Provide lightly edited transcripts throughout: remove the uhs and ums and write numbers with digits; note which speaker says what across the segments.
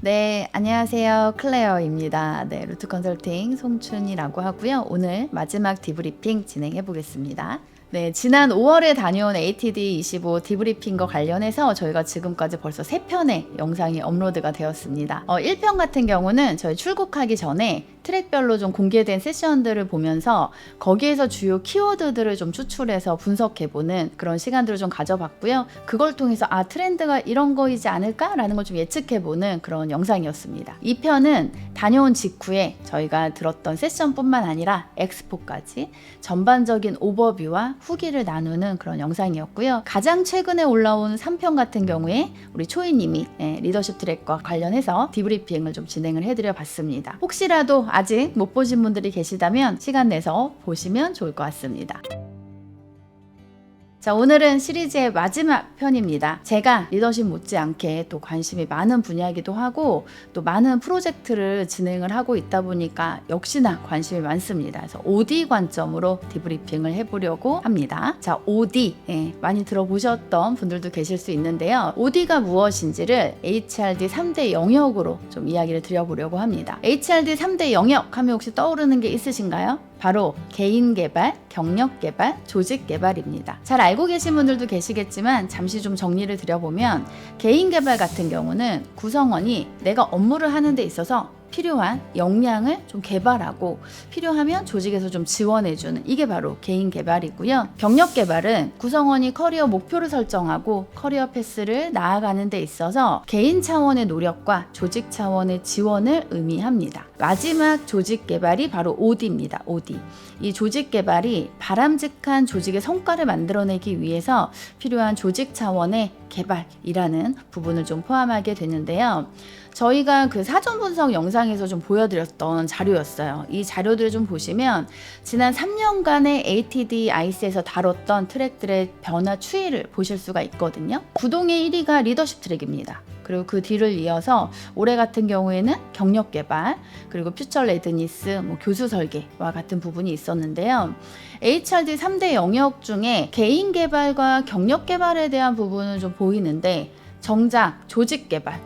Speaker 1: 네, 안녕하세요. 클레어입니다. 네, 루트 컨설팅 송춘이라고 하고요. 오늘 마지막 디브리핑 진행해 보겠습니다. 네, 지난 5월에 다녀온 ATD25 디브리핑과 관련해서 저희가 지금까지 벌써 3편의 영상이 업로드가 되었습니다. 1편 같은 경우는 저희 출국하기 전에 트랙별로 좀 공개된 세션들을 보면서 거기에서 주요 키워드들을 좀 추출해서 분석해보는 그런 시간들을 좀 가져봤고요. 그걸 통해서 트렌드가 이런 거이지 않을까라는 걸 좀 예측해보는 그런 영상이었습니다. 2편은 다녀온 직후에 저희가 들었던 세션뿐만 아니라 엑스포까지 전반적인 오버뷰와 후기를 나누는 그런 영상이었고요. 가장 최근에 올라온 3편 같은 경우에 우리 초이님이 리더십 트랙과 관련해서 디브리핑을 좀 진행을 해드려 봤습니다. 혹시라도 아직 못 보신 분들이 계시다면 시간 내서 보시면 좋을 것 같습니다. 자, 오늘은 시리즈의 마지막 편입니다. 제가 리더십 못지않게 또 관심이 많은 분야이기도 하고 또 많은 프로젝트를 진행을 하고 있다 보니까 역시나 관심이 많습니다. 그래서 OD 관점으로 디브리핑을 해보려고 합니다. 자, OD 많이 들어보셨던 분들도 계실 수 있는데요. OD가 무엇인지를 HRD 3대 영역으로 좀 이야기를 드려보려고 합니다. HRD 3대 영역 하면 혹시 떠오르는 게 있으신가요? 바로 개인 개발, 경력 개발, 조직 개발입니다. 잘 알고 계신 분들도 계시겠지만 잠시 좀 정리를 드려보면 개인 개발 같은 경우는 구성원이 내가 업무를 하는 데 있어서 필요한 역량을 좀 개발하고 필요하면 조직에서 좀 지원해주는 이게 바로 개인 개발이고요. 경력 개발은 구성원이 커리어 목표를 설정하고 커리어 패스를 나아가는 데 있어서 개인 차원의 노력과 조직 차원의 지원을 의미합니다. 마지막 조직 개발이 바로 OD입니다. OD. 이 조직 개발이 바람직한 조직의 성과를 만들어내기 위해서 필요한 조직 차원의 개발이라는 부분을 좀 포함하게 되는데요. 저희가 그 사전 분석 영상에서 좀 보여드렸던 자료였어요. 이 자료들을 좀 보시면 지난 3년간의 ATD IC에서 다뤘던 트랙들의 변화 추이를 보실 수가 있거든요. 구동의 1위가 리더십 트랙입니다. 그리고 그 뒤를 이어서 올해 같은 경우에는 경력 개발, 그리고 퓨처 레드니스, 교수 설계와 같은 부분이 있었는데요. HRD 3대 영역 중에 개인 개발과 경력 개발에 대한 부분은 좀 보이는데 정작 조직 개발,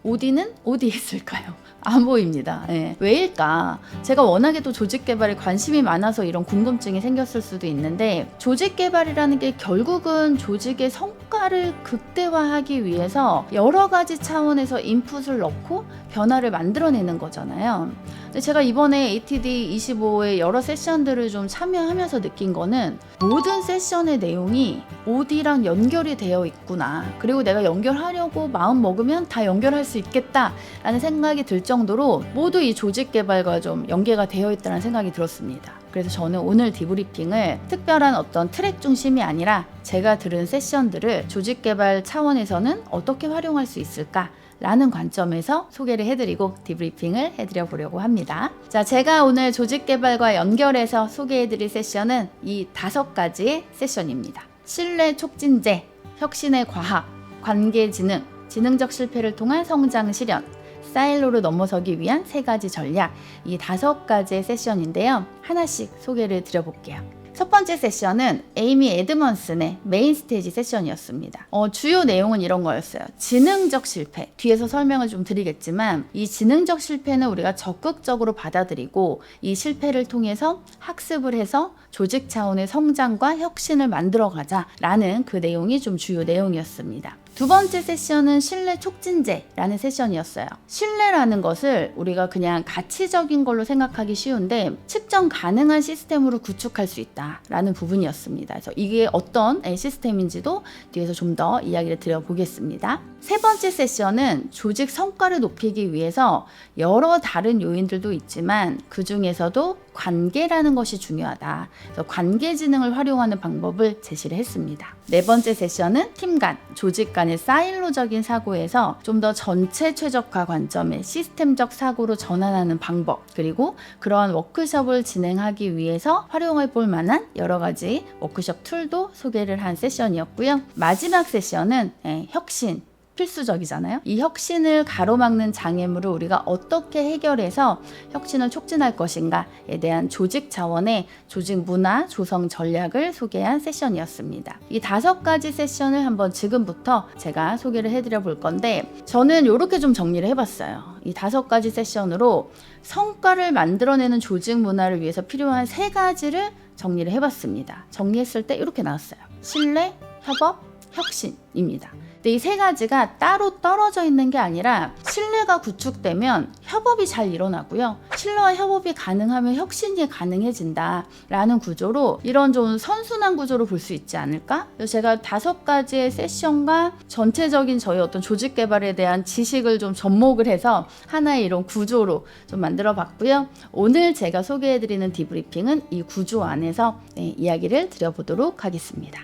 Speaker 1: OD는 어디에 있을까요? 안 보입니다. 왜일까? 제가 워낙에 또 조직 개발에 관심이 많아서 이런 궁금증이 생겼을 수도 있는데 조직 개발이라는 게 결국은 조직의 성과를 극대화하기 위해서 여러 가지 차원에서 인풋을 넣고 변화를 만들어내는 거잖아요. 근데 제가 이번에 ATD25의 여러 세션들을 좀 참여하면서 느낀 거는 모든 세션의 내용이 OD랑 연결이 되어 있구나. 그리고 내가 연결하려고 마음 먹으면 다 연결할 수 있겠다라는 생각이 들 정도로 모두 이 조직 개발과 좀 연계가 되어 있다는 생각이 들었습니다. 그래서 저는 오늘 디브리핑을 특별한 어떤 트랙 중심이 아니라 제가 들은 세션들을 조직 개발 차원에서는 어떻게 활용할 수 있을까? 라는 관점에서 소개를 해드리고 디브리핑을 해드려 보려고 합니다. 자, 제가 오늘 조직 개발과 연결해서 소개해드릴 세션은 이 5가지의 세션입니다. 신뢰 촉진제, 혁신의 과학, 관계지능, 지능적 실패를 통한 성장 실현, 사일로로 넘어서기 위한 3가지 전략, 이 5가지의 세션인데요. 하나씩 소개를 드려볼게요. 첫 번째 세션은 에이미 에드먼슨의 메인 스테이지 세션이었습니다. 주요 내용은 이런 거였어요. 지능적 실패. 뒤에서 설명을 좀 드리겠지만 이 지능적 실패는 우리가 적극적으로 받아들이고 이 실패를 통해서 학습을 해서 조직 차원의 성장과 혁신을 만들어가자라는 그 내용이 좀 주요 내용이었습니다. 두 번째 세션은 신뢰 촉진제라는 세션이었어요. 신뢰라는 것을 우리가 그냥 가치적인 걸로 생각하기 쉬운데 측정 가능한 시스템으로 구축할 수 있다라는 부분이었습니다. 그래서 이게 어떤 시스템인지도 뒤에서 좀 더 이야기를 드려보겠습니다. 세 번째 세션은 조직 성과를 높이기 위해서 여러 다른 요인들도 있지만 그 중에서도 관계라는 것이 중요하다. 그래서 관계지능을 활용하는 방법을 제시를 했습니다. 네 번째 세션은 팀 간, 조직 간의 사일로적인 사고에서 좀 더 전체 최적화 관점의 시스템적 사고로 전환하는 방법, 그리고 그러한 워크숍을 진행하기 위해서 활용해 볼 만한 여러 가지 워크숍 툴도 소개를 한 세션이었고요. 마지막 세션은 혁신, 필수적이잖아요. 이 혁신을 가로막는 장애물을 우리가 어떻게 해결해서 혁신을 촉진할 것인가에 대한 조직 차원의 조직 문화 조성 전략을 소개한 세션이었습니다. 이 5가지 세션을 한번 지금부터 제가 소개를 해드려 볼 건데, 저는 이렇게 좀 정리를 해봤어요. 이 5가지 세션으로 성과를 만들어내는 조직 문화를 위해서 필요한 3가지를 정리를 해봤습니다. 정리했을 때 이렇게 나왔어요. 신뢰, 협업, 혁신입니다. 근데 이 3가지가 따로 떨어져 있는 게 아니라 신뢰가 구축되면 협업이 잘 일어나고요. 신뢰와 협업이 가능하면 혁신이 가능해진다라는 구조로, 이런 좀 선순환 구조로 볼 수 있지 않을까? 그래서 제가 5가지의 세션과 전체적인 저희 어떤 조직 개발에 대한 지식을 좀 접목을 해서 하나의 이런 구조로 좀 만들어 봤고요. 오늘 제가 소개해드리는 디브리핑은 이 구조 안에서 이야기를 드려보도록 하겠습니다.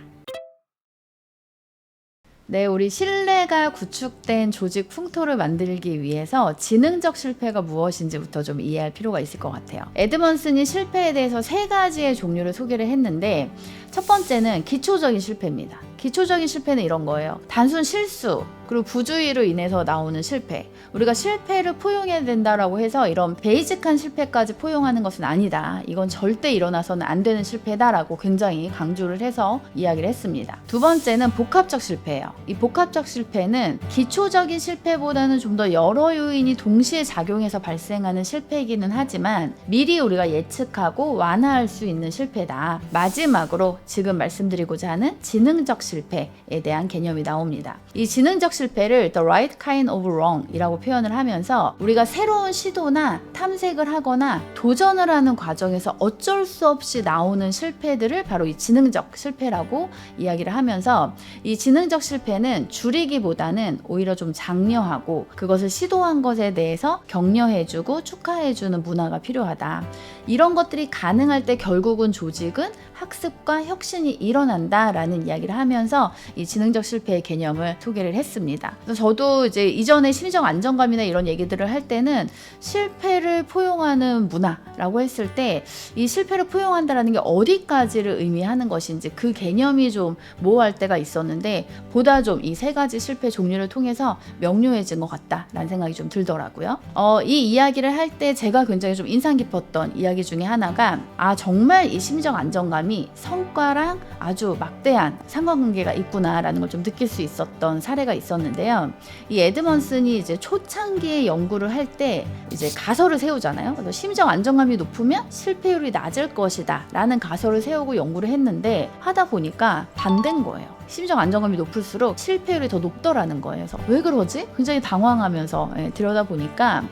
Speaker 1: 네, 우리 신뢰가 구축된 조직 풍토를 만들기 위해서 지능적 실패가 무엇인지부터 좀 이해할 필요가 있을 것 같아요. 에드먼슨이 실패에 대해서 3가지의 종류를 소개를 했는데, 첫 번째는 기초적인 실패입니다. 기초적인 실패는 이런 거예요. 단순 실수, 그리고 부주의로 인해서 나오는 실패. 우리가 실패를 포용해야 된다라고 해서 이런 베이직한 실패까지 포용하는 것은 아니다. 이건 절대 일어나서는 안 되는 실패다라고 굉장히 강조를 해서 이야기를 했습니다. 2번째는 복합적 실패예요. 이 복합적 실패는 기초적인 실패보다는 좀 더 여러 요인이 동시에 작용해서 발생하는 실패이기는 하지만 미리 우리가 예측하고 완화할 수 있는 실패다. 마지막으로 지금 말씀드리고자 하는 지능적 실패에 대한 개념이 나옵니다. 이 지능적 실패를 the right kind of wrong 이라고 표현을 하면서, 우리가 새로운 시도나 탐색을 하거나 도전을 하는 과정에서 어쩔 수 없이 나오는 실패들을 바로 이 지능적 실패라고 이야기를 하면서, 이 지능적 실패는 줄이기보다는 오히려 좀 장려하고 그것을 시도한 것에 대해서 격려해주고 축하해주는 문화가 필요하다. 이런 것들이 가능할 때 결국은 조직은 학습과 혁신이 일어난다라는 이야기를 하면서 이 지능적 실패의 개념을 소개를 했습니다. 그래서 저도 이제 이전에 심리적 안정감이나 이런 얘기들을 할 때는 실패를 포용하는 문화라고 했을 때 이 실패를 포용한다라는 게 어디까지를 의미하는 것인지 그 개념이 좀 모호할 때가 있었는데, 보다 좀 이 3가지 실패 종류를 통해서 명료해진 것 같다라는 생각이 좀 들더라고요. 이 이야기를 할 때 제가 굉장히 좀 인상 깊었던 이야기 중에 하나가, 정말 이 심리적 안정감이 성과랑 아주 막대한 상관관계가 있구나라는 걸 좀 느낄 수 있었던 사례가 있었는데요. 이 에드먼슨이 이제 초창기에 연구를 할 때 이제 가설을 세우잖아요. 그래서 심리적 안정감이 높으면 실패율이 낮을 것이다 라는 가설을 세우고 연구를 했는데, 하다 보니까 반대인 거예요. 심리적 안정감이 높을수록 실패율이 더 높더라는 거예요. 그래서 왜 그러지? 굉장히 당황하면서 들여다보니까,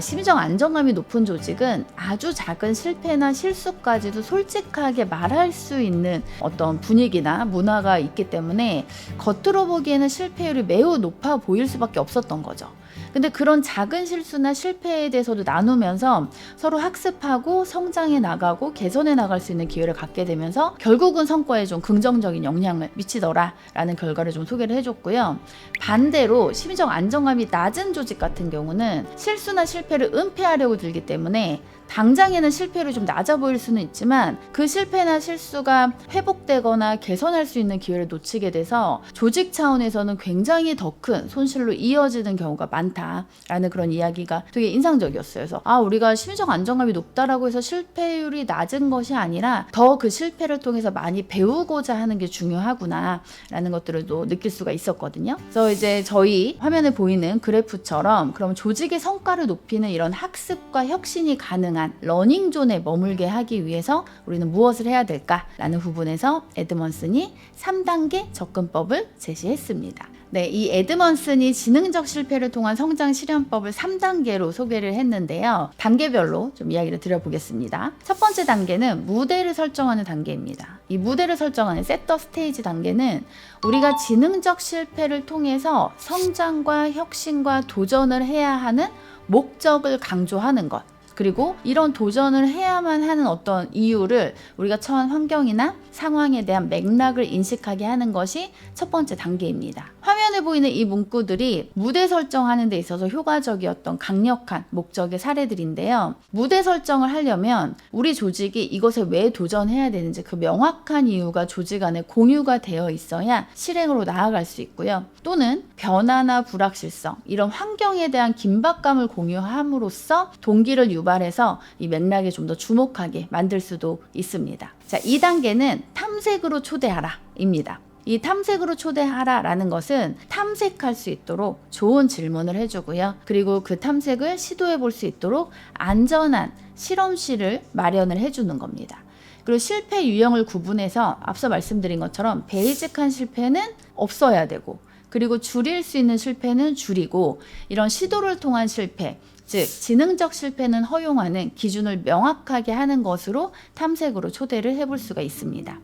Speaker 1: 심리적 안정감이 높은 조직은 아주 작은 실패나 실수까지도 솔직하게 말할 수 있는 어떤 분위기나 문화가 있기 때문에 겉으로 보기에는 실패율이 매우 높아 보일 수밖에 없었던 거죠. 근데 그런 작은 실수나 실패에 대해서도 나누면서 서로 학습하고 성장해 나가고 개선해 나갈 수 있는 기회를 갖게 되면서 결국은 성과에 좀 긍정적인 영향을 미치더라라는 결과를 좀 소개를 해줬고요. 반대로 심리적 안정감이 낮은 조직 같은 경우는 실수나 실패를 은폐하려고 들기 때문에 당장에는 실패율이 좀 낮아 보일 수는 있지만 그 실패나 실수가 회복되거나 개선할 수 있는 기회를 놓치게 돼서 조직 차원에서는 굉장히 더 큰 손실로 이어지는 경우가 많다라는 그런 이야기가 되게 인상적이었어요. 그래서 우리가 심리적 안정감이 높다라고 해서 실패율이 낮은 것이 아니라 더 그 실패를 통해서 많이 배우고자 하는 게 중요하구나라는 것들을 또 느낄 수가 있었거든요. 그래서 이제 저희 화면에 보이는 그래프처럼, 그럼 조직의 성과를 높이는 이런 학습과 혁신이 가능한 러닝존에 머물게 하기 위해서 우리는 무엇을 해야 될까라는 부분에서 에드먼슨이 3단계 접근법을 제시했습니다. 네, 이 에드먼슨이 지능적 실패를 통한 성장 실현법을 3단계로 소개를 했는데요. 단계별로 좀 이야기를 드려보겠습니다. 첫 번째 단계는 무대를 설정하는 단계입니다. 이 무대를 설정하는 set the stage 단계는 우리가 지능적 실패를 통해서 성장과 혁신과 도전을 해야 하는 목적을 강조하는 것, 그리고 이런 도전을 해야만 하는 어떤 이유를 우리가 처한 환경이나 상황에 대한 맥락을 인식하게 하는 것이 첫 번째 단계입니다. 화면에 단순해 보이는 이 문구들이 무대 설정하는 데 있어서 효과적이었던 강력한 목적의 사례들인데요. 무대 설정을 하려면 우리 조직이 이것에 왜 도전해야 되는지 그 명확한 이유가 조직 안에 공유가 되어 있어야 실행으로 나아갈 수 있고요. 또는 변화나 불확실성, 이런 환경에 대한 긴박감을 공유함으로써 동기를 유발해서 이 맥락에 좀 더 주목하게 만들 수도 있습니다. 자, 2단계는 탐색으로 초대하라 입니다. 이 탐색으로 초대하라 라는 것은 탐색할 수 있도록 좋은 질문을 해주고요. 그리고 그 탐색을 시도해 볼 수 있도록 안전한 실험실을 마련을 해주는 겁니다. 그리고 실패 유형을 구분해서 앞서 말씀드린 것처럼 베이직한 실패는 없어야 되고, 그리고 줄일 수 있는 실패는 줄이고, 이런 시도를 통한 실패, 즉 지능적 실패는 허용하는 기준을 명확하게 하는 것으로 탐색으로 초대를 해볼 수가 있습니다.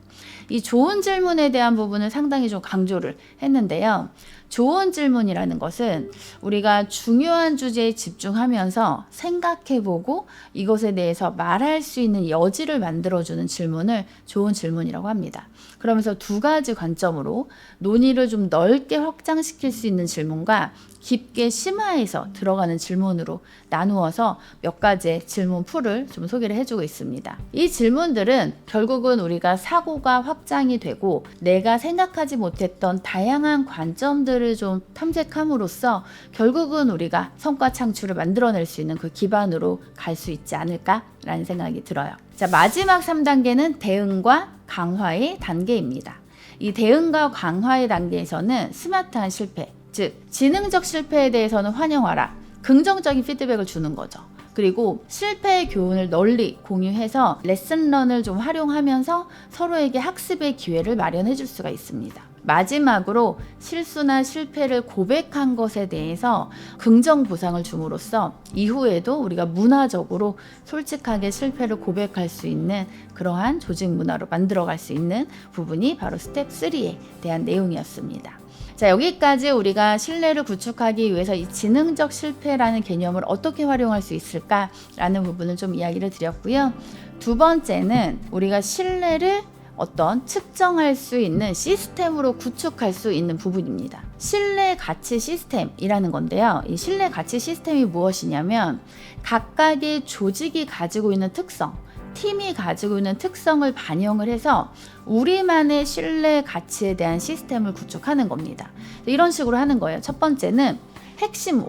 Speaker 1: 이 좋은 질문에 대한 부분을 상당히 좀 강조를 했는데요. 좋은 질문이라는 것은 우리가 중요한 주제에 집중하면서 생각해보고 이것에 대해서 말할 수 있는 여지를 만들어주는 질문을 좋은 질문이라고 합니다. 그러면서 두 가지 관점으로 논의를 좀 넓게 확장시킬 수 있는 질문과 깊게 심화해서 들어가는 질문으로 나누어서 몇 가지의 질문 풀을 좀 소개를 해주고 있습니다. 이 질문들은 결국은 우리가 사고가 확장이 되고 내가 생각하지 못했던 다양한 관점들을 좀 탐색함으로써 결국은 우리가 성과 창출을 만들어낼 수 있는 그 기반으로 갈 수 있지 않을까라는 생각이 들어요. 자, 마지막 3단계는 대응과 강화의 단계입니다. 이 대응과 강화의 단계에서는 스마트한 실패, 즉 지능적 실패에 대해서는 환영하라, 긍정적인 피드백을 주는 거죠. 그리고 실패의 교훈을 널리 공유해서 레슨런을 좀 활용하면서 서로에게 학습의 기회를 마련해 줄 수가 있습니다. 마지막으로 실수나 실패를 고백한 것에 대해서 긍정 보상을 줌으로써 이후에도 우리가 문화적으로 솔직하게 실패를 고백할 수 있는 그러한 조직 문화로 만들어갈 수 있는 부분이 바로 스텝 3에 대한 내용이었습니다. 자, 여기까지 우리가 신뢰를 구축하기 위해서 이 지능적 실패라는 개념을 어떻게 활용할 수 있을까라는 부분을 좀 이야기를 드렸고요. 두 번째는 우리가 신뢰를 어떤 측정할 수 있는 시스템으로 구축할 수 있는 부분입니다. 신뢰 가치 시스템이라는 건데요. 이 신뢰 가치 시스템이 무엇이냐면 각각의 조직이 가지고 있는 특성, 팀이 가지고 있는 특성을 반영을 해서 우리만의 신뢰 가치에 대한 시스템을 구축하는 겁니다. 이런 식으로 하는 거예요. 첫 번째는 핵심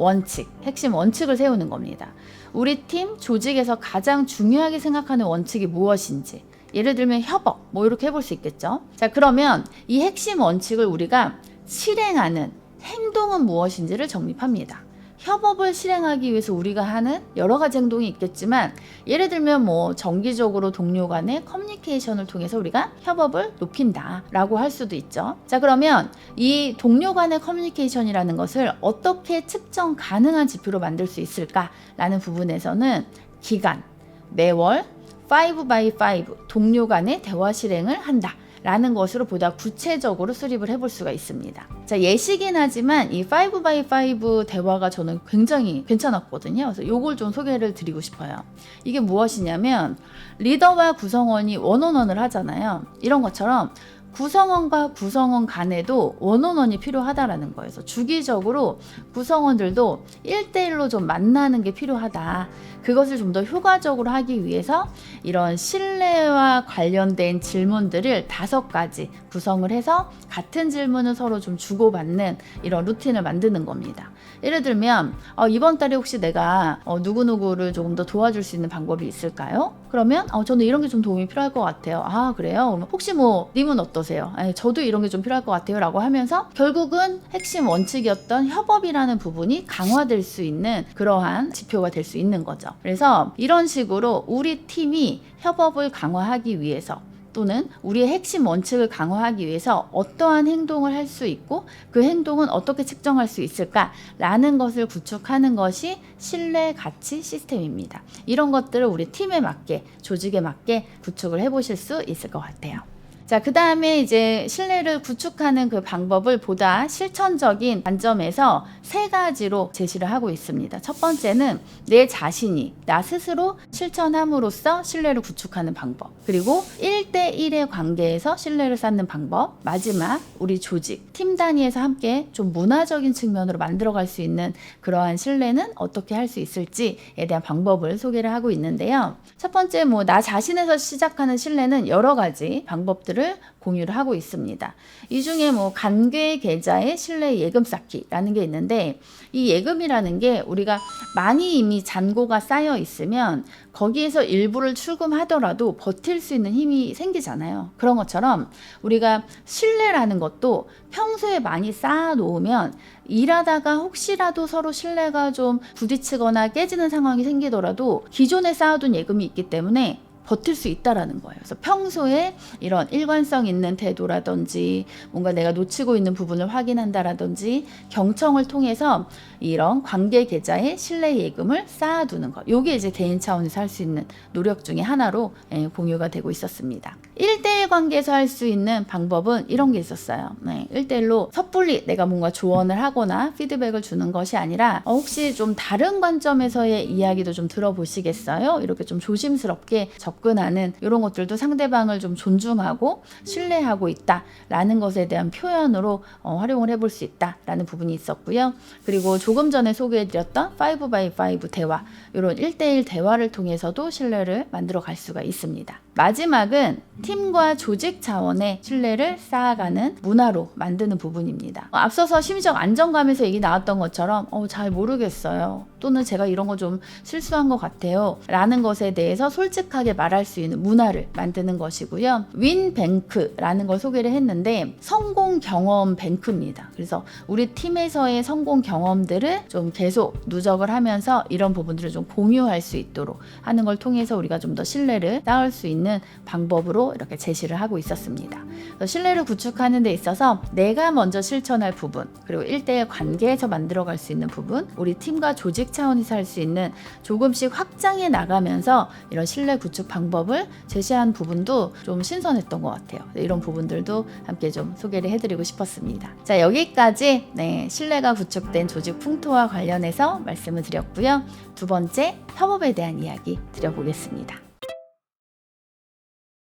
Speaker 1: 원칙을 세우는 겁니다. 우리 팀 조직에서 가장 중요하게 생각하는 원칙이 무엇인지, 예를 들면 협업, 뭐 이렇게 해볼 수 있겠죠. 자, 그러면 이 핵심 원칙을 우리가 실행하는 행동은 무엇인지를 정립합니다. 협업을 실행하기 위해서 우리가 하는 여러 가지 행동이 있겠지만, 예를 들면 뭐 정기적으로 동료 간의 커뮤니케이션을 통해서 우리가 협업을 높인다라고 할 수도 있죠. 자, 그러면 이 동료 간의 커뮤니케이션이라는 것을 어떻게 측정 가능한 지표로 만들 수 있을까라는 부분에서는 기간, 매월 5x5 동료 간의 대화 실행을 한다 라는 것으로 보다 구체적으로 수립을 해볼 수가 있습니다. 자, 예시긴 하지만 이 5x5 대화가 저는 굉장히 괜찮았거든요. 그래서 이걸 좀 소개를 드리고 싶어요. 이게 무엇이냐면 리더와 구성원이 원온원을 하잖아요. 이런 것처럼 구성원과 구성원 간에도 원온원이 필요하다라는 거예요. 그래서 주기적으로 구성원들도 1대1로 좀 만나는 게 필요하다. 그것을 좀 더 효과적으로 하기 위해서 이런 신뢰와 관련된 질문들을 5가지 구성을 해서 같은 질문을 서로 좀 주고받는 이런 루틴을 만드는 겁니다. 예를 들면 이번 달에 혹시 내가 누구누구를 조금 더 도와줄 수 있는 방법이 있을까요? 그러면 저는 이런 게 좀 도움이 필요할 것 같아요. 아, 그래요? 혹시 뭐 님은 어떠세요? 저도 이런 게 좀 필요할 것 같아요 라고 하면서 결국은 핵심 원칙이었던 협업이라는 부분이 강화될 수 있는 그러한 지표가 될 수 있는 거죠. 그래서 이런 식으로 우리 팀이 협업을 강화하기 위해서 또는 우리의 핵심 원칙을 강화하기 위해서 어떠한 행동을 할 수 있고 그 행동은 어떻게 측정할 수 있을까라는 것을 구축하는 것이 신뢰 가치 시스템입니다. 이런 것들을 우리 팀에 맞게, 조직에 맞게 구축을 해보실 수 있을 것 같아요. 자, 그 다음에 이제 신뢰를 구축하는 그 방법을 보다 실천적인 관점에서 3가지로 제시를 하고 있습니다. 첫 번째는 내 자신이 나 스스로 실천함으로써 신뢰를 구축하는 방법. 그리고 1대1의 관계에서 신뢰를 쌓는 방법. 마지막, 우리 조직, 팀 단위에서 함께 좀 문화적인 측면으로 만들어갈 수 있는 그러한 신뢰는 어떻게 할 수 있을지에 대한 방법을 소개를 하고 있는데요. 첫 번째, 나 자신에서 시작하는 신뢰는 여러 가지 방법들을 공유를 하고 있습니다. 이 중에 관계 계좌의 신뢰 예금 쌓기라는 게 있는데, 이 예금이라는 게 우리가 많이 이미 잔고가 쌓여 있으면 거기에서 일부를 출금하더라도 버틸 수 있는 힘이 생기잖아요. 그런 것처럼 우리가 신뢰라는 것도 평소에 많이 쌓아 놓으면 일하다가 혹시라도 서로 신뢰가 좀 부딪히거나 깨지는 상황이 생기더라도 기존에 쌓아둔 예금이 있기 때문에 버틸 수 있다라는 거예요. 그래서 평소에 이런 일관성 있는 태도라든지 뭔가 내가 놓치고 있는 부분을 확인한다라든지 경청을 통해서 이런 관계 계좌에 신뢰 예금을 쌓아두는 것. 이게 이제 개인 차원에서 할 수 있는 노력 중에 하나로 공유가 되고 있었습니다. 1대1 관계에서 할 수 있는 방법은 이런 게 있었어요. 1대1로 섣불리 내가 뭔가 조언을 하거나 피드백을 주는 것이 아니라 혹시 좀 다른 관점에서의 이야기도 좀 들어보시겠어요? 이렇게 좀 조심스럽게 접근하는 이런 것들도 상대방을 좀 존중하고 신뢰하고 있다라는 것에 대한 표현으로 활용을 해볼 수 있다라는 부분이 있었고요. 그리고 조금 전에 소개해드렸던 5x5 대화, 이런 1대1 대화를 통해서도 신뢰를 만들어 갈 수가 있습니다. 마지막은 팀과 조직 차원의 신뢰를 쌓아가는 문화로 만드는 부분입니다. 앞서서 심리적 안정감에서 얘기 나왔던 것처럼 잘 모르겠어요. 또는 제가 이런 거 좀 실수한 것 같아요. 라는 것에 대해서 솔직하게 말할 수 있는 문화를 만드는 것이고요. 윈뱅크라는 걸 소개를 했는데 성공 경험 뱅크입니다. 그래서 우리 팀에서의 성공 경험들을 좀 계속 누적을 하면서 이런 부분들을 좀 공유할 수 있도록 하는 걸 통해서 우리가 좀 더 신뢰를 쌓을 수 있는 방법으로 이렇게 제시를 하고 있었습니다. 신뢰를 구축하는 데 있어서 내가 먼저 실천할 부분, 그리고 1대1 관계에서 만들어갈 수 있는 부분, 우리 팀과 조직 차원에서 할 수 있는 조금씩 확장해 나가면서 이런 신뢰 구축 방법을 제시한 부분도 좀 신선했던 것 같아요. 이런 부분들도 함께 좀 소개를 해드리고 싶었습니다. 자, 여기까지 신뢰가 구축된 조직 풍토와 관련해서 말씀을 드렸고요. 두 번째, 협업에 대한 이야기 드려보겠습니다.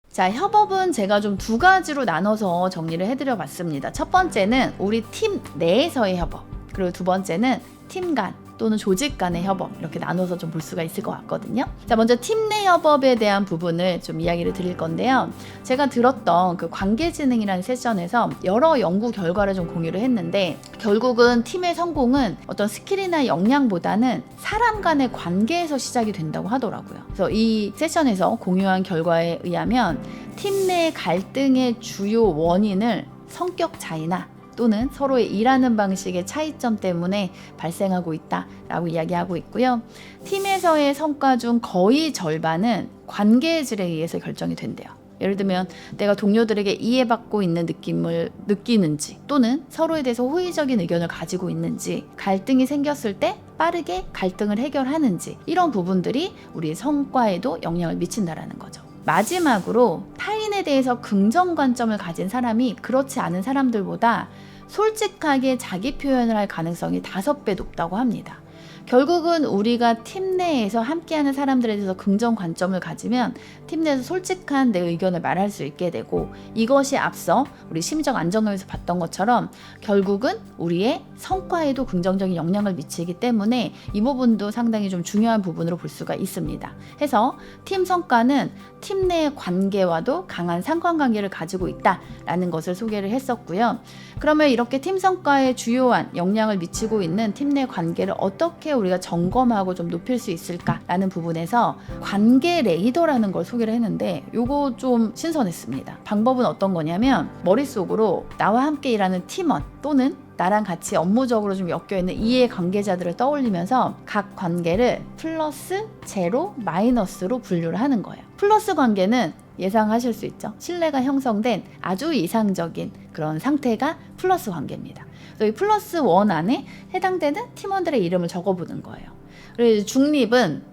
Speaker 1: 자, 협업은 제가 좀 2가지로 나눠서 정리를 해드려 봤습니다. 첫 번째는 우리 팀 내에서의 협업, 그리고 두 번째는 팀 간 또는 조직 간의 협업, 이렇게 나눠서 좀 볼 수가 있을 것 같거든요. 자, 먼저 팀 내 협업에 대한 부분을 좀 이야기를 드릴 건데요. 제가 들었던 그 관계지능이라는 세션에서 여러 연구 결과를 좀 공유를 했는데, 결국은 팀의 성공은 어떤 스킬이나 역량보다는 사람 간의 관계에서 시작이 된다고 하더라고요. 그래서 이 세션에서 공유한 결과에 의하면 팀 내 갈등의 주요 원인을 성격 차이나 또는 서로의 일하는 방식의 차이점 때문에 발생하고 있다라고 이야기하고 있고요. 팀에서의 성과 중 거의 절반은 관계의 질에 의해서 결정이 된대요. 예를 들면 내가 동료들에게 이해받고 있는 느낌을 느끼는지, 또는 서로에 대해서 호의적인 의견을 가지고 있는지, 갈등이 생겼을 때 빠르게 갈등을 해결하는지, 이런 부분들이 우리의 성과에도 영향을 미친다라는 거죠. 마지막으로 타인에 대해서 긍정 관점을 가진 사람이 그렇지 않은 사람들보다 솔직하게 자기 표현을 할 가능성이 5배 높다고 합니다. 결국은 우리가 팀 내에서 함께하는 사람들에 대해서 긍정 관점을 가지면 팀 내에서 솔직한 내 의견을 말할 수 있게 되고, 이것이 앞서 우리 심리적 안정감에서 봤던 것처럼 결국은 우리의 성과에도 긍정적인 영향을 미치기 때문에 이 부분도 상당히 좀 중요한 부분으로 볼 수가 있습니다. 해서 팀 성과는 팀 내의 관계와도 강한 상관관계를 가지고 있다라는 것을 소개를 했었고요. 그러면 이렇게 팀 성과에 주요한 영향을 미치고 있는 팀 내 관계를 어떻게 우리가 점검하고 좀 높일 수 있을까라는 부분에서 관계 레이더라는 걸 소개를 했는데, 요거 좀 신선했습니다. 방법은 어떤 거냐면, 머릿속으로 나와 함께 일하는 팀원 또는 나랑 같이 업무적으로 좀 엮여있는 이해 관계자들을 떠올리면서 각 관계를 플러스, 제로, 마이너스로 분류를 하는 거예요. 플러스 관계는 예상하실 수 있죠. 신뢰가 형성된 아주 이상적인 그런 상태가 플러스 관계입니다. 그래서 이 플러스 1 안에 해당되는 팀원들의 이름을 적어보는 거예요. 그리고 중립은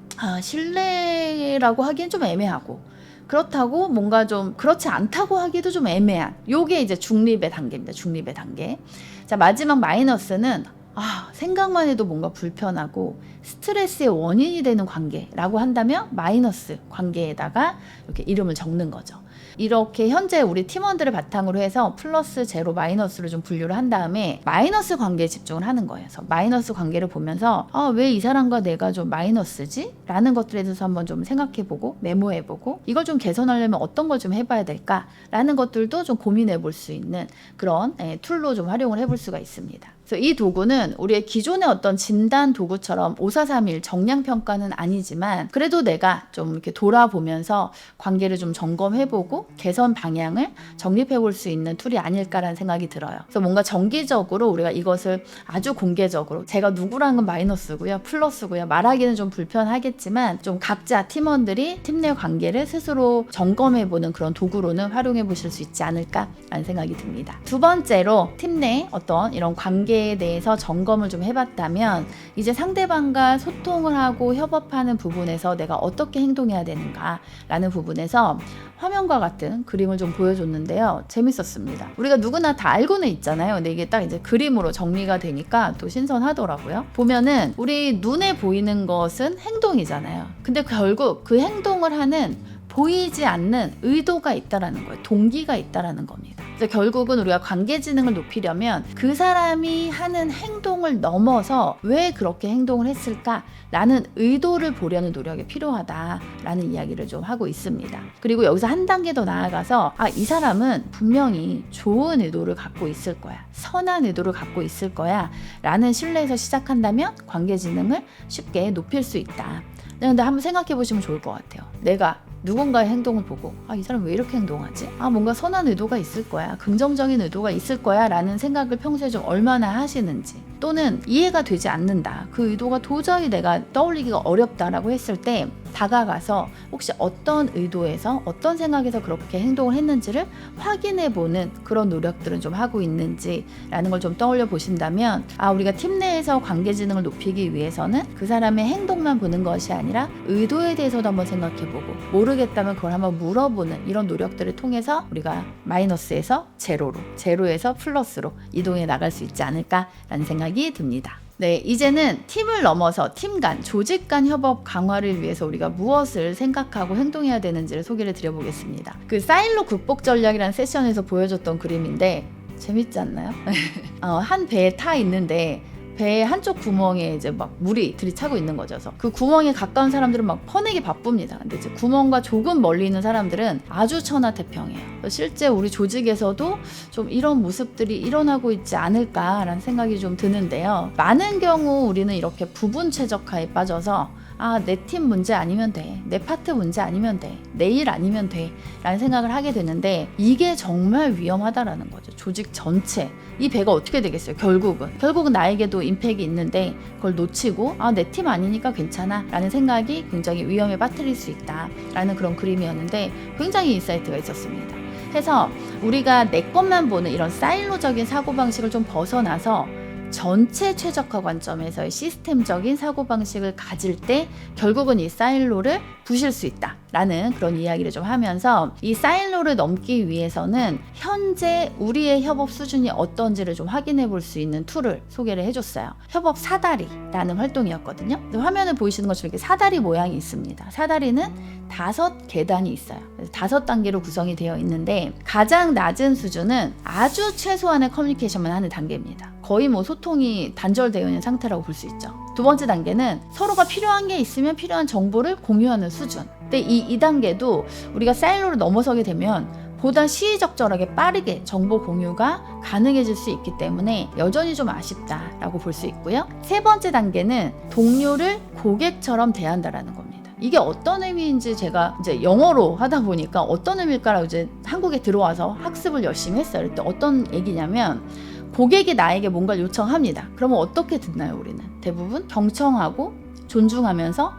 Speaker 1: 신뢰라고 하기엔 좀 애매하고, 그렇다고 뭔가 좀 그렇지 않다고 하기도 좀 애매한, 요게 이제 중립의 단계입니다. 중립의 단계. 자, 마지막 마이너스는 생각만 해도 뭔가 불편하고 스트레스의 원인이 되는 관계라고 한다면 마이너스 관계에다가 이렇게 이름을 적는 거죠. 이렇게 현재 우리 팀원들을 바탕으로 해서 플러스, 제로, 마이너스를 좀 분류를 한 다음에 마이너스 관계에 집중을 하는 거예요. 그래서 마이너스 관계를 보면서 왜 이 사람과 내가 좀 마이너스지? 라는 것들에 대해서 한번 좀 생각해보고 메모해보고 이걸 좀 개선하려면 어떤 걸 좀 해봐야 될까? 라는 것들도 좀 고민해볼 수 있는 그런 툴로 좀 활용을 해볼 수가 있습니다. 그래서 이 도구는 우리의 기존의 어떤 진단 도구처럼 5431 정량평가는 아니지만 그래도 내가 좀 이렇게 돌아보면서 관계를 좀 점검해보고 개선 방향을 정립해볼 수 있는 툴이 아닐까라는 생각이 들어요. 그래서 뭔가 정기적으로 우리가 이것을 아주 공개적으로 제가 누구랑은 마이너스고요, 플러스고요 말하기는 좀 불편하겠지만 좀 각자 팀원들이 팀 내 관계를 스스로 점검해보는 그런 도구로는 활용해보실 수 있지 않을까라는 생각이 듭니다. 두 번째로 팀 내 어떤 이런 관계에 대해서 점검을 좀 해봤다면 이제 상대방과 소통을 하고 협업하는 부분에서 내가 어떻게 행동해야 되는가라는 부분에서 화면과 같은 그림을 좀 보여줬는데요. 재밌었습니다. 우리가 누구나 다 알고는 있잖아요. 근데 이게 딱 이제 그림으로 정리가 되니까 또 신선하더라고요. 보면은 우리 눈에 보이는 것은 행동이잖아요. 근데 결국 그 행동을 하는 보이지 않는 의도가 있다라는 거예요. 동기가 있다라는 겁니다. 그래서 결국은 우리가 관계지능을 높이려면 그 사람이 하는 행동을 넘어서 왜 그렇게 행동을 했을까라는 의도를 보려는 노력이 필요하다라는 이야기를 좀 하고 있습니다. 그리고 여기서 한 단계 더 나아가서 이 사람은 분명히 좋은 의도를 갖고 있을 거야. 선한 의도를 갖고 있을 거야. 라는 신뢰에서 시작한다면 관계지능을 쉽게 높일 수 있다. 근데 한번 생각해 보시면 좋을 것 같아요. 내가 누군가의 행동을 보고 이 사람 왜 이렇게 행동하지? 뭔가 선한 의도가 있을 거야. 긍정적인 의도가 있을 거야 라는 생각을 평소에 좀 얼마나 하시는지, 또는 이해가 되지 않는다. 그 의도가 도저히 내가 떠올리기가 어렵다라고 했을 때 다가가서 혹시 어떤 의도에서 어떤 생각에서 그렇게 행동을 했는지를 확인해보는 그런 노력들은 좀 하고 있는지라는 걸 좀 떠올려 보신다면 우리가 팀 내에서 관계지능을 높이기 위해서는 그 사람의 행동만 보는 것이 아니라 의도에 대해서도 한번 생각해보고 모르겠다면 그걸 한번 물어보는 이런 노력들을 통해서 우리가 마이너스에서 제로로, 제로에서 플러스로 이동해 나갈 수 있지 않을까라는 생각이 듭니다. 네, 이제는 팀을 넘어서 팀 간, 조직 간 협업 강화를 위해서 우리가 무엇을 생각하고 행동해야 되는지를 소개를 드려보겠습니다. 그 사일로 극복 전략이라는 세션에서 보여줬던 그림인데 재밌지 않나요? 한 배에 타 있는데 배의 한쪽 구멍에 이제 막 물이 들이차고 있는 거죠. 그래서 그 구멍에 가까운 사람들은 막 퍼내기 바쁩니다. 근데 이제 구멍과 조금 멀리 있는 사람들은 아주 천하태평이에요. 실제 우리 조직에서도 좀 이런 모습들이 일어나고 있지 않을까라는 생각이 좀 드는데요. 많은 경우 우리는 이렇게 부분 최적화에 빠져서 내 팀 문제 아니면 돼, 내 파트 문제 아니면 돼, 내 일 아니면 돼 라는 생각을 하게 되는데 이게 정말 위험하다라는 거죠. 조직 전체, 이 배가 어떻게 되겠어요? 결국은 나에게도 임팩이 있는데 그걸 놓치고 내 팀 아니니까 괜찮아 라는 생각이 굉장히 위험에 빠뜨릴 수 있다 라는 그런 그림이었는데 굉장히 인사이트가 있었습니다. 해서 우리가 내 것만 보는 이런 사일로적인 사고방식을 좀 벗어나서 전체 최적화 관점에서의 시스템적인 사고방식을 가질 때 결국은 이 사일로를 부실 수 있다라는 그런 이야기를 좀 하면서 이 사일로를 넘기 위해서는 현재 우리의 협업 수준이 어떤지를 좀 확인해 볼 수 있는 툴을 소개를 해줬어요. 협업 사다리라는 활동이었거든요. 화면을 보이시는 것처럼 이렇게 사다리 모양이 있습니다. 사다리는 5계단이 있어요. 5단계로 구성이 되어 있는데 가장 낮은 수준은 아주 최소한의 커뮤니케이션만 하는 단계입니다. 거의 소통이 단절되어 있는 상태라고 볼 수 있죠. 두 번째 단계는 서로가 필요한 게 있으면 필요한 정보를 공유하는 수준. 근데 이 2단계도 우리가 사일로를 넘어서게 되면 보다 시의적절하게 빠르게 정보 공유가 가능해질 수 있기 때문에 여전히 좀 아쉽다라고 볼 수 있고요. 세 번째 단계는 동료를 고객처럼 대한다라는 겁니다. 이게 어떤 의미인지 제가 이제 영어로 하다 보니까 어떤 의미일까라고 이제 한국에 들어와서 학습을 열심히 했어요. 그때 어떤 얘기냐면 고객이 나에게 뭔가를 요청합니다. 그러면 어떻게 듣나요, 우리는? 대부분 경청하고 존중하면서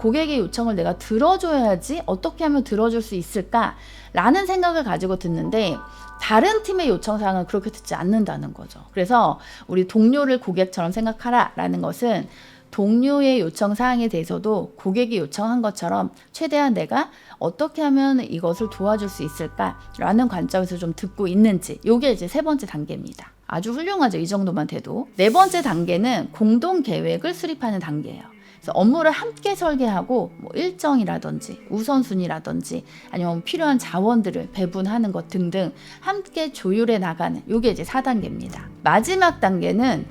Speaker 1: 고객의 요청을 내가 들어줘야지 어떻게 하면 들어줄 수 있을까라는 생각을 가지고 듣는데 다른 팀의 요청사항은 그렇게 듣지 않는다는 거죠. 그래서 우리 동료를 고객처럼 생각하라라는 것은 동료의 요청 사항에 대해서도 고객이 요청한 것처럼 최대한 내가 어떻게 하면 이것을 도와줄 수 있을까라는 관점에서 좀 듣고 있는지, 이게 이제 3번째 단계입니다. 아주 훌륭하죠. 이 정도만 돼도. 4번째 단계는 공동 계획을 수립하는 단계예요. 그래서 업무를 함께 설계하고 뭐 일정이라든지 우선순위라든지 아니면 필요한 자원들을 배분하는 것 등등 함께 조율해 나가는, 이게 이제 4단계입니다. 마지막 단계는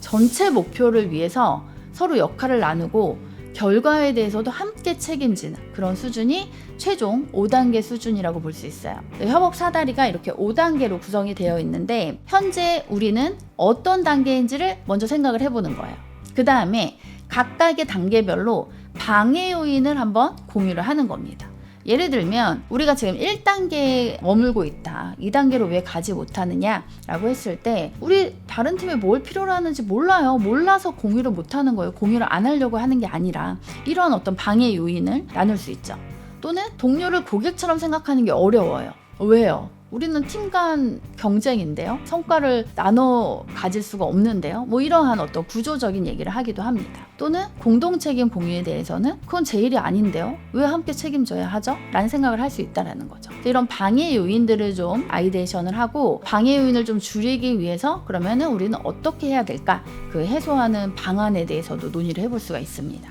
Speaker 1: 전체 목표를 위해서 서로 역할을 나누고 결과에 대해서도 함께 책임지는 그런 수준이 최종 5단계 수준이라고 볼 수 있어요. 협업 사다리가 이렇게 5단계로 구성이 되어 있는데 현재 우리는 어떤 단계인지를 먼저 생각을 해보는 거예요. 그 다음에 각각의 단계별로 방해 요인을 한번 공유를 하는 겁니다. 예를 들면 우리가 지금 1단계에 머물고 있다, 2단계로 왜 가지 못하느냐라고 했을 때 우리 다른 팀에 뭘 필요로 하는지 몰라요. 몰라서 공유를 못하는 거예요. 공유를 안 하려고 하는 게 아니라 이런 어떤 방해 요인을 나눌 수 있죠. 또는 동료를 고객처럼 생각하는 게 어려워요. 왜요? 우리는 팀 간 경쟁인데요. 성과를 나눠 가질 수가 없는데요. 뭐 이러한 어떤 구조적인 얘기를 하기도 합니다. 또는 공동 책임 공유에 대해서는 그건 제 일이 아닌데요. 왜 함께 책임져야 하죠? 라는 생각을 할 수 있다는 거죠. 이런 방해 요인들을 좀 아이데이션을 하고 방해 요인을 좀 줄이기 위해서 그러면은 우리는 어떻게 해야 될까? 그 해소하는 방안에 대해서도 논의를 해볼 수가 있습니다.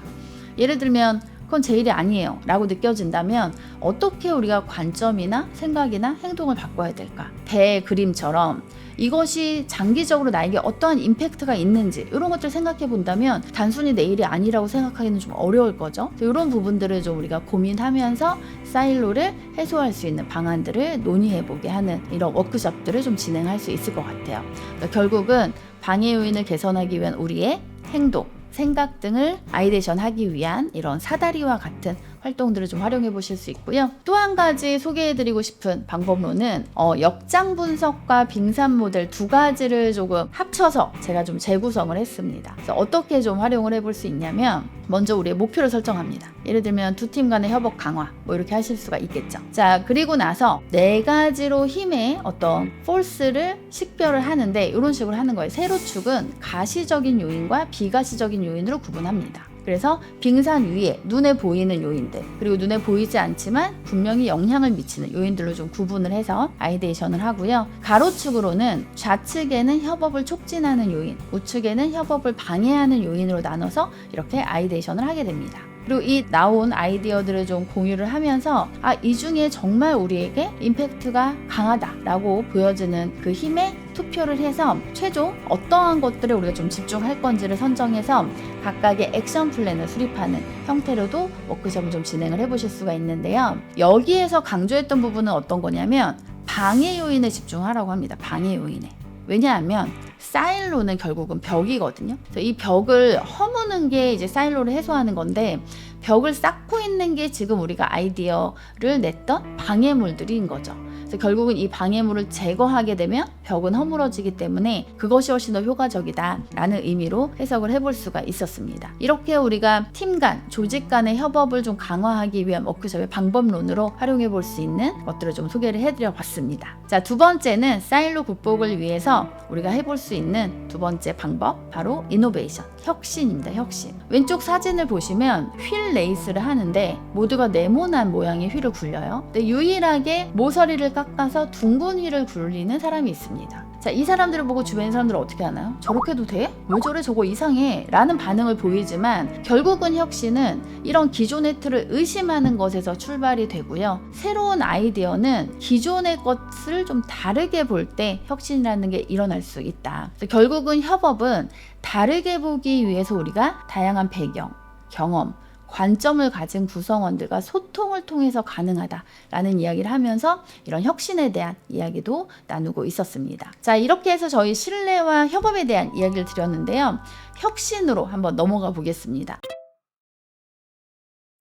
Speaker 1: 예를 들면 그건 제 일이 아니에요 라고 느껴진다면 어떻게 우리가 관점이나 생각이나 행동을 바꿔야 될까? 대그림처럼 이것이 장기적으로 나에게 어떠한 임팩트가 있는지 이런 것들 생각해 본다면 단순히 내 일이 아니라고 생각하기는 좀 어려울 거죠. 이런 부분들을 좀 우리가 고민하면서 사일로를 해소할 수 있는 방안들을 논의해 보게 하는 이런 워크숍들을 좀 진행할 수 있을 것 같아요. 그러니까 결국은 방해 요인을 개선하기 위한 우리의 행동, 생각 등을 아이데이션 하기 위한 이런 사다리와 같은 활동들을 좀 활용해 보실 수 있고요. 또 한 가지 소개해드리고 싶은 방법론은 역장 분석과 빙산 모델 두 가지를 조금 합쳐서 제가 좀 재구성을 했습니다. 그래서 어떻게 좀 활용을 해볼 수 있냐면 먼저 우리의 목표를 설정합니다. 예를 들면 두 팀 간의 협업 강화 뭐 이렇게 하실 수가 있겠죠. 자, 그리고 나서 4가지로 힘의 어떤 force를 식별을 하는데 이런 식으로 하는 거예요. 세로축은 가시적인 요인과 비가시적인 요인으로 구분합니다. 그래서 빙산 위에 눈에 보이는 요인들, 그리고 눈에 보이지 않지만 분명히 영향을 미치는 요인들로 좀 구분을 해서 아이데이션을 하고요. 가로축으로는 좌측에는 협업을 촉진하는 요인, 우측에는 협업을 방해하는 요인으로 나눠서 이렇게 아이데이션을 하게 됩니다. 그리고 이 나온 아이디어들을 좀 공유를 하면서 이 중에 정말 우리에게 임팩트가 강하다라고 보여지는 그 힘에 투표를 해서 최종 어떠한 것들에 우리가 좀 집중할 건지를 선정해서 각각의 액션 플랜을 수립하는 형태로도 워크숍을 좀 진행을 해보실 수가 있는데요. 여기에서 강조했던 부분은 어떤 거냐면 방해 요인에 집중하라고 합니다. 방해 요인에. 왜냐하면 사일로는 결국은 벽이거든요. 그래서 이 벽을 허무는 게 이제 사일로를 해소하는 건데 벽을 쌓고 있는 게 지금 우리가 아이디어를 냈던 방해물들인 거죠. 그래서 결국은 이 방해물을 제거하게 되면 벽은 허물어지기 때문에 그것이 훨씬 더 효과적이다라는 의미로 해석을 해볼 수가 있었습니다. 이렇게 우리가 팀 간, 조직 간의 협업을 좀 강화하기 위한 워크숍의 방법론으로 활용해 볼 수 있는 것들을 좀 소개를 해드려 봤습니다. 자, 두 번째는 사일로 극복을 위해서 우리가 해볼 수 있는 두 번째 방법, 바로 이노베이션, 혁신입니다. 혁신. 왼쪽 사진을 보시면 휠 레이스를 하는데 모두가 네모난 모양의 휠을 굴려요. 근데 유일하게 모서리를 깎아서 둥근 휠을 굴리는 사람이 있습니다. 자, 이 사람들을 보고 주변 사람들은 어떻게 하나요? 저렇게도 돼? 왜 저래? 저거 이상해 라는 반응을 보이지만 결국은 혁신은 이런 기존의 틀을 의심하는 것에서 출발이 되고요. 새로운 아이디어는 기존의 것을 좀 다르게 볼 때 혁신이라는 게 일어날 수 있다. 그래서 결국은 협업은 다르게 보기 위해서 우리가 다양한 배경, 경험, 관점을 가진 구성원들과 소통을 통해서 가능하다라는 이야기를 하면서 이런 혁신에 대한 이야기도 나누고 있었습니다. 자, 이렇게 해서 저희 신뢰와 협업에 대한 이야기를 드렸는데요. 혁신으로 한번 넘어가 보겠습니다.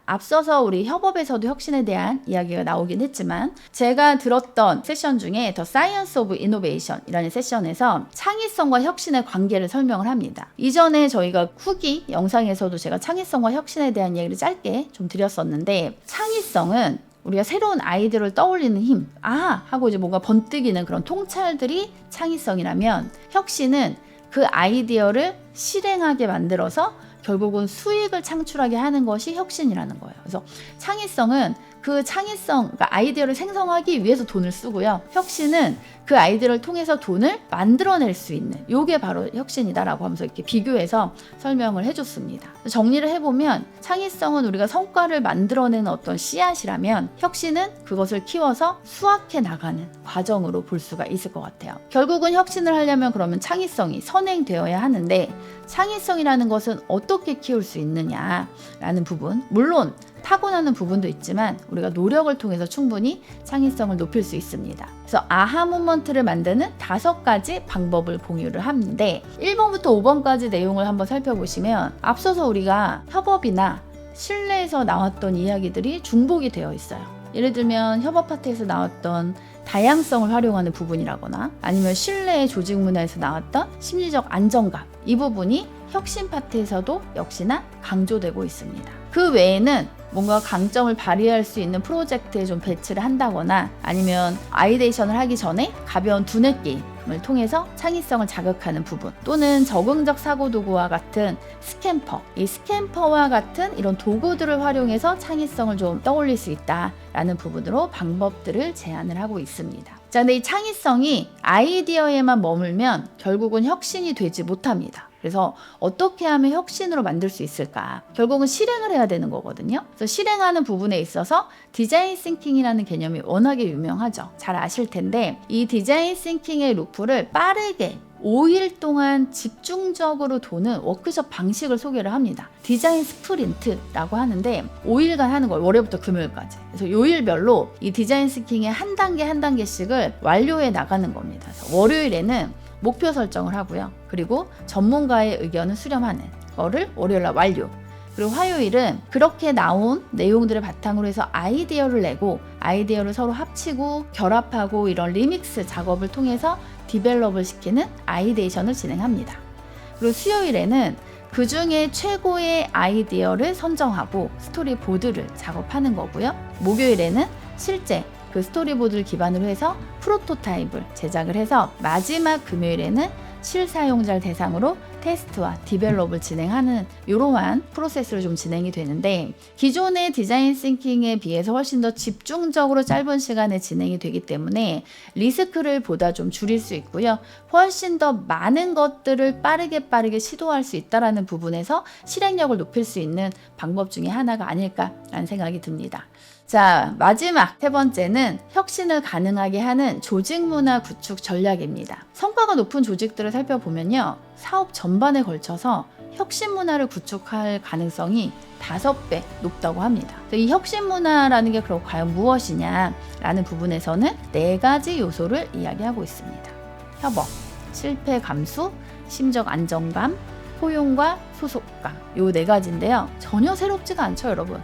Speaker 1: 앞서서 우리 협업에서도 혁신에 대한 이야기가 나오긴 했지만 제가 들었던 세션 중에 The Science of Innovation이라는 세션에서 창의성과 혁신의 관계를 설명을 합니다. 이전에 저희가 후기 영상에서도 제가 창의성과 혁신에 대한 이야기를 짧게 좀 드렸었는데 창의성은 우리가 새로운 아이디어를 떠올리는 힘, 하고 이제 뭔가 번뜩이는 그런 통찰들이 창의성이라면 혁신은 그 아이디어를 실행하게 만들어서 결국은 수익을 창출하게 하는 것이 혁신이라는 거예요. 그래서 창의성은 그러니까 아이디어를 생성하기 위해서 돈을 쓰고요. 혁신은 그 아이디어를 통해서 돈을 만들어낼 수 있는, 요게 바로 혁신이다라고 하면서 이렇게 비교해서 설명을 해줬습니다. 정리를 해보면 창의성은 우리가 성과를 만들어내는 어떤 씨앗이라면, 혁신은 그것을 키워서 수확해 나가는 과정으로 볼 수가 있을 것 같아요. 결국은 혁신을 하려면 그러면 창의성이 선행되어야 하는데, 창의성이라는 것은 어떻게 키울 수 있느냐라는 부분, 물론 타고나는 부분도 있지만 우리가 노력을 통해서 충분히 창의성을 높일 수 있습니다. 그래서 아하 모먼트를 만드는 5가지 방법을 공유를 하는데, 1번부터 5번까지 내용을 한번 살펴보시면 앞서서 우리가 협업이나 신뢰에서 나왔던 이야기들이 중복이 되어 있어요. 예를 들면 협업 파트에서 나왔던 다양성을 활용하는 부분이라거나, 아니면 신뢰의 조직 문화에서 나왔던 심리적 안정감, 이 부분이 혁신 파트에서도 역시나 강조되고 있습니다. 그 외에는 뭔가 강점을 발휘할 수 있는 프로젝트에 좀 배치를 한다거나, 아니면 아이데이션을 하기 전에 가벼운 두뇌 게임을 통해서 창의성을 자극하는 부분, 또는 적응적 사고 도구와 같은 이 스캠퍼와 같은 이런 도구들을 활용해서 창의성을 좀 떠올릴 수 있다라는 부분으로 방법들을 제안을 하고 있습니다. 자, 근데 이 창의성이 아이디어에만 머물면 결국은 혁신이 되지 못합니다. 그래서 어떻게 하면 혁신으로 만들 수 있을까? 결국은 실행을 해야 되는 거거든요. 그래서 실행하는 부분에 있어서 디자인 싱킹이라는 개념이 워낙에 유명하죠. 잘 아실 텐데, 이 디자인 싱킹의 루프를 빠르게 5일 동안 집중적으로 도는 워크숍 방식을 소개를 합니다. 디자인 스프린트라고 하는데 5일간 하는 걸, 월요일부터 금요일까지. 그래서 요일별로 이 디자인 싱킹의 한 단계씩을 완료해 나가는 겁니다. 그래서 월요일에는 목표 설정을 하고요. 그리고 전문가의 의견을 수렴하는 거를 월요일날 완료. 그리고 화요일은 그렇게 나온 내용들을 바탕으로 해서 아이디어를 내고, 아이디어를 서로 합치고 결합하고 이런 리믹스 작업을 통해서 디벨롭을 시키는 아이데이션을 진행합니다. 그리고 수요일에는 그 중에 최고의 아이디어를 선정하고 스토리보드를 작업하는 거고요. 목요일에는 실제 그 스토리보드를 기반으로 해서 프로토타입을 제작을 해서, 마지막 금요일에는 실사용자를 대상으로 테스트와 디벨롭을 진행하는 이러한 프로세스로 좀 진행이 되는데, 기존의 디자인 싱킹에 비해서 훨씬 더 집중적으로 짧은 시간에 진행이 되기 때문에 리스크를 보다 좀 줄일 수 있고요. 훨씬 더 많은 것들을 빠르게 시도할 수 있다는 부분에서 실행력을 높일 수 있는 방법 중에 하나가 아닐까라는 생각이 듭니다. 자, 마지막 3번째는 혁신을 가능하게 하는 조직 문화 구축 전략입니다. 성과가 높은 조직들을 살펴보면요, 사업 전반에 걸쳐서 혁신 문화를 구축할 가능성이 5배 높다고 합니다. 이 혁신 문화라는 게 그럼 과연 무엇이냐라는 부분에서는 4가지 요소를 이야기하고 있습니다. 협업, 실패 감수, 심적 안정감, 포용과 소속감, 요 4가지인데요. 전혀 새롭지가 않죠, 여러분.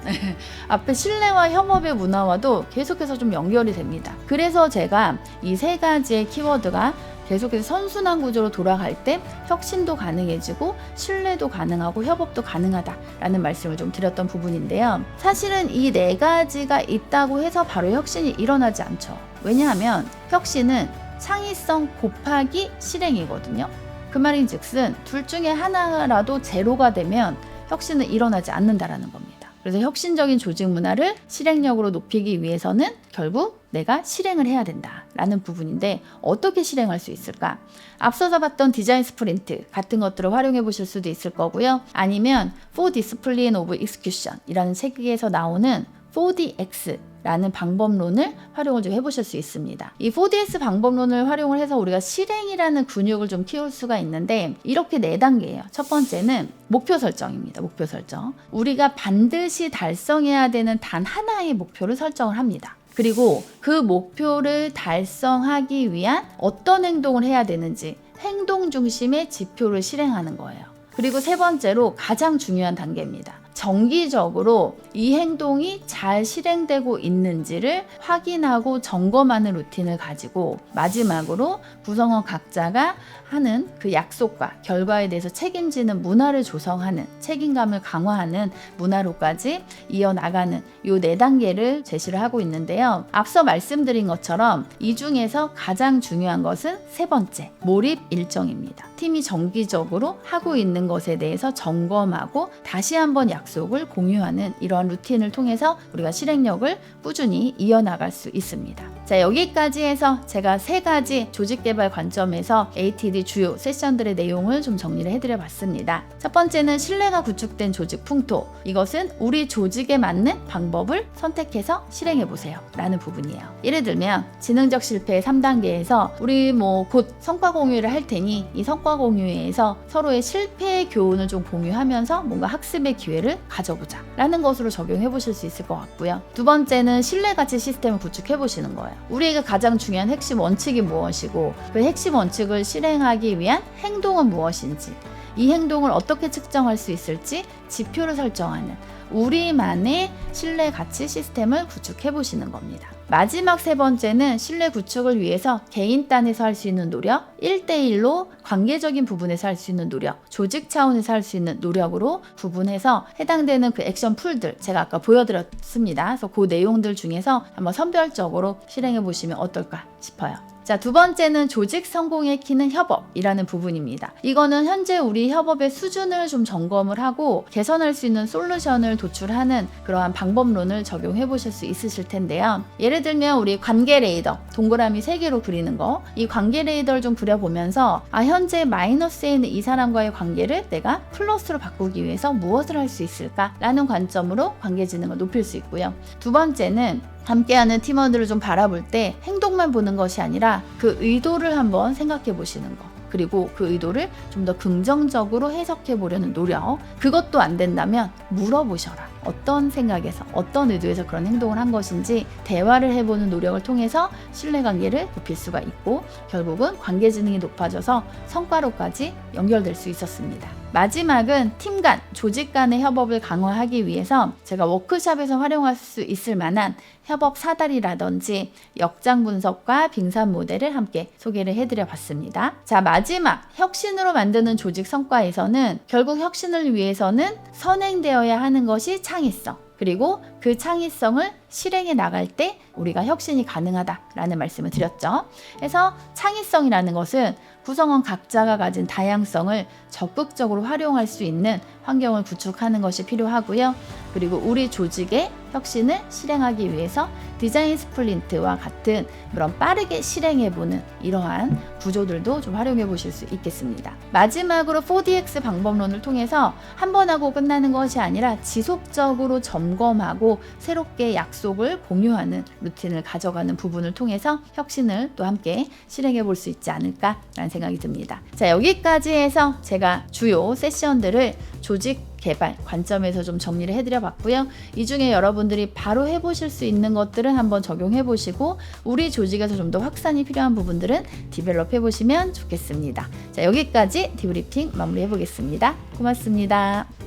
Speaker 1: 앞에 신뢰와 협업의 문화와도 계속해서 좀 연결이 됩니다. 그래서 제가 이 3가지의 키워드가 계속해서 선순환 구조로 돌아갈 때 혁신도 가능해지고 신뢰도 가능하고 협업도 가능하다라는 말씀을 좀 드렸던 부분인데요. 사실은 이 4가지가 있다고 해서 바로 혁신이 일어나지 않죠. 왜냐하면 혁신은 창의성 곱하기 실행이거든요. 그 말인즉슨 둘 중에 하나라도 제로가 되면 혁신은 일어나지 않는다라는 겁니다. 그래서 혁신적인 조직 문화를 실행력으로 높이기 위해서는 결국 내가 실행을 해야 된다라는 부분인데, 어떻게 실행할 수 있을까? 앞서서 봤던 디자인 스프린트 같은 것들을 활용해 보실 수도 있을 거고요. 아니면 4 Discipline of Execution 이라는 책에서 나오는 4DX라는 방법론을 활용을 좀 해보실 수 있습니다. 이 4DS 방법론을 활용을 해서 우리가 실행이라는 근육을 좀 키울 수가 있는데, 이렇게 4단계예요. 첫 번째는 목표 설정입니다. 목표 설정. 우리가 반드시 달성해야 되는 단 하나의 목표를 설정을 합니다. 그리고 그 목표를 달성하기 위한 어떤 행동을 해야 되는지 행동 중심의 지표를 실행하는 거예요. 그리고 3번째로 가장 중요한 단계입니다. 정기적으로 이 행동이 잘 실행되고 있는지를 확인하고 점검하는 루틴을 가지고, 마지막으로 구성원 각자가 하는 그 약속과 결과에 대해서 책임지는 문화를 조성하는, 책임감을 강화하는 문화로까지 이어나가는 이 4단계를 제시를 하고 있는데요. 앞서 말씀드린 것처럼 이 중에서 가장 중요한 것은 3번째, 몰입 일정입니다. 팀이 정기적으로 하고 있는 것에 대해서 점검하고 다시 한번 약속을 공유하는 이러한 루틴을 통해서 우리가 실행력을 꾸준히 이어나갈 수 있습니다. 자, 여기까지 해서 제가 3가지 조직개발 관점에서 ATD 주요 세션들의 내용을 좀 정리를 해드려 봤습니다. 첫 번째는 신뢰가 구축된 조직 풍토. 이것은 우리 조직에 맞는 방법을 선택해서 실행해 보세요 라는 부분이에요. 예를 들면 지능적 실패 3단계에서 우리 곧 성과 공유를 할 테니 이 성과 공유에서 서로의 실패의 교훈을 좀 공유하면서 뭔가 학습의 기회를 가져보자 라는 것으로 적용해 보실 수 있을 것 같고요. 두 번째는 신뢰가치 시스템을 구축해 보시는 거예요. 우리에게 가장 중요한 핵심 원칙이 무엇이고 그 핵심 원칙을 실행하기 위한 행동은 무엇인지, 이 행동을 어떻게 측정할 수 있을지 지표를 설정하는 우리만의 신뢰 가치 시스템을 구축해 보시는 겁니다. 마지막 3번째는 신뢰 구축을 위해서 개인 단에서 할 수 있는 노력, 1대1로 관계적인 부분에서 할 수 있는 노력, 조직 차원에서 할 수 있는 노력으로 구분해서 해당되는 그 액션 풀들 제가 아까 보여드렸습니다. 그래서 그 내용들 중에서 한번 선별적으로 실행해 보시면 어떨까 싶어요. 자, 두 번째는 조직 성공의 키는 협업이라는 부분입니다. 이거는 현재 우리 협업의 수준을 좀 점검을 하고 개선할 수 있는 솔루션을 도출하는 그러한 방법론을 적용해 보실 수 있으실 텐데요. 예를 들면 우리 관계 레이더 동그라미 3개로 그리는 거, 이 관계 레이더를 좀 그려보면서 현재 마이너스에 있는 이 사람과의 관계를 내가 플러스로 바꾸기 위해서 무엇을 할 수 있을까 라는 관점으로 관계 지능을 높일 수 있고요. 두 번째는 함께하는 팀원들을 좀 바라볼 때 행동만 보는 것이 아니라 그 의도를 한번 생각해 보시는 거, 그리고 그 의도를 좀 더 긍정적으로 해석해 보려는 노력, 그것도 안 된다면 물어보셔라. 어떤 생각에서 어떤 의도에서 그런 행동을 한 것인지 대화를 해보는 노력을 통해서 신뢰관계를 높일 수가 있고 결국은 관계지능이 높아져서 성과로까지 연결될 수 있었습니다. 마지막은 팀 간, 조직 간의 협업을 강화하기 위해서 제가 워크숍에서 활용할 수 있을 만한 협업 사다리라든지 역장 분석과 빙산 모델을 함께 소개를 해드려 봤습니다. 자, 마지막 혁신으로 만드는 조직 성과에서는 결국 혁신을 위해서는 선행되어야 하는 것이 창의성, 그리고 그 창의성을 실행해 나갈 때 우리가 혁신이 가능하다라는 말씀을 드렸죠. 그래서 창의성이라는 것은 구성원 각자가 가진 다양성을 적극적으로 활용할 수 있는 환경을 구축하는 것이 필요하고요. 그리고 우리 조직의 혁신을 실행하기 위해서 디자인 스플린트와 같은 그런 빠르게 실행해보는 이러한 구조들도 좀 활용해 보실 수 있겠습니다. 마지막으로 4DX 방법론을 통해서 한 번 하고 끝나는 것이 아니라 지속적으로 점검하고 새롭게 약속을 공유하는 루틴을 가져가는 부분을 통해서 혁신을 또 함께 실행해 볼 수 있지 않을까라는 생각이 듭니다. 자, 여기까지 해서 제가 주요 세션들을 조직 개발 관점에서 좀 정리를 해드려 봤고요. 이 중에 여러분들이 바로 해보실 수 있는 것들은 한번 적용해 보시고 우리 조직에서 좀 더 확산이 필요한 부분들은 디벨롭 해보시면 좋겠습니다. 자, 여기까지 디브리핑 마무리해 보겠습니다. 고맙습니다.